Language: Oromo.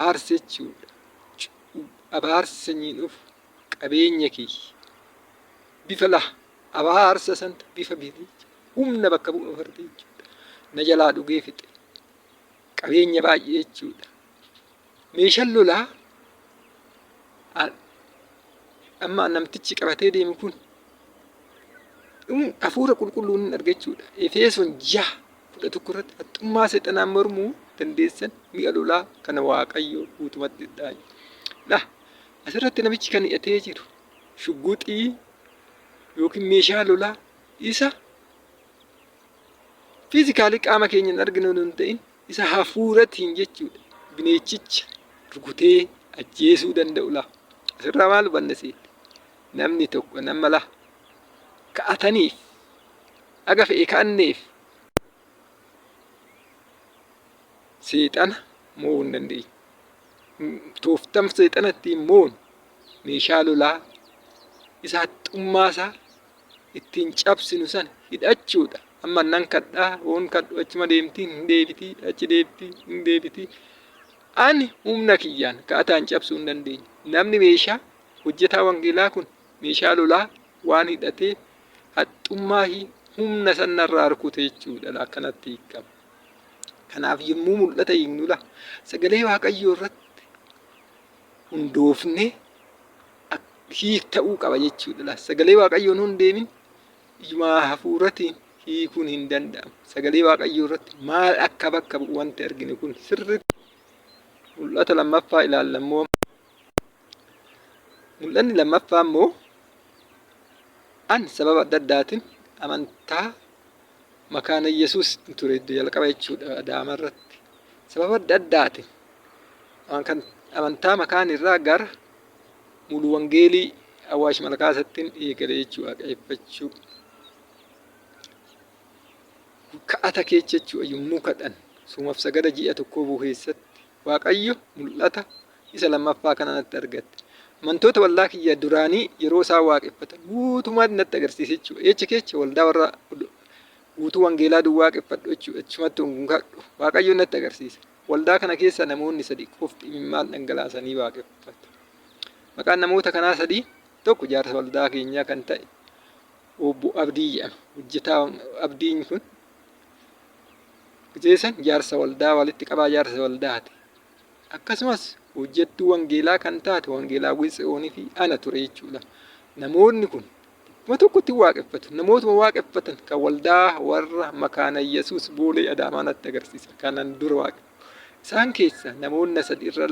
aarsa jechuudha. Abaarsa sanyiin dhufu qabeenya kiyya bifa laha abaarsa santa bifa birrii humna bakka bu'u farte jechuudha. Na jalaa dhugee fixe qabeenya baay'ee jechuudha. Meeshaan lolaa amma namtichi qabatee deemu kun hafuura qulqulluun argachuudha. Efesoon 6:11 irratti haxxummaa seexanaan mormuu dandeessan mi'a lolaa kana Waaqayyoo guutumatti dhaayi. Asirratti namichi kan hidhatee jiru shugguxii yookiin meeshaa lolaa isa fiizikaalii qaama keenyaan arginu hin ta'in isa hafuuratiin jechuudha. Bineechicha rukutee ajjeesuu danda'u laha. Asirraa maal hubanna seetti? Namni tokko nama laha ka'ataniif aga fe'e ka'anneef seexana mo'uu hin dandeenye. Tooftam seexana ittiin moonu meeshaa lolaa isa haxxummaa isaa ittiin cabsinu sana hidhachuudha. Amma nan kadhaa hoon kadhu achuma deemtii hin deebitii achi deebitii hin deebitii. Ani humna kiyyaan ka'ataan cabsuu hin dandeenye. Namni meeshaa hojjetaa wangeelaa kun meeshaa lolaa waan hidhatee haxxummaa humna sanarraa rukute jechuudha. Akkanatti hiikama. Kanaaf yommuu mul'ata hiiknu sagalee Waaqayyoo irratti hundoofnee hiikuu qaba jechuudha. Sagalee Waaqayyoon hin deemin ijuma hafuuratiin hiikuun hin danda'amu. Sagalee Waaqayyoo irratti maal akka bakka bu'u wanti arginu kun sirriitti mul'ata lammaffaa ilaallammoo. Mul'anni lammaffaa immoo an sababa adda addaatiin amantaa makaana Yesuus ture jalqaba jechuudha Adaama irratti. Sababa adda addaatiin amantaa makaan irraa gara mulu wangeelii Awwaash Malkaasattiin eegale jechuudha waaqeffachuu. Ka'ata keessa jechuudha yommuu kadhan sumaaf sagada ji'a tokko bu'eessatti Waaqayyo mul'ata isa lammaffaa kana natti argatte. Amantoota waldaa kiyya duraanii yeroo isaan waaqeffatan guutummaatti natti agarsiise jechuudha. Echa keessa waldaa warra guutuu wangeelaa duwwaa waaqeffadhu jechuudha. Achumatti kadhu Waaqayyo natti agarsiise. Waldaa kana keessa namoonni 3 qofti imimmaan dhangalaasanii waaqeffatu. Maqaan namoota kanaa 3 tokko jaarsa waldaa keenyaa kan ta'e Obbo Abdii jedhama. Hojjetaa Abdiin kun jeesan jaarsa waldaa walitti qabaa jaarsa waldaati. Akkasumas hojjettuu wangeelaa kan taate wangeelaa Tsiyoonii fi ana ture jechuudha. Namoonni kun ma tokkotti waaqeffatu. Namootuma waaqeffatan kan waldaa warra makaana Yesuus boolee Adaamaa natti agarsiisa. Kanan dura waaqeffatu. Isaan keessa namoonni 3 irra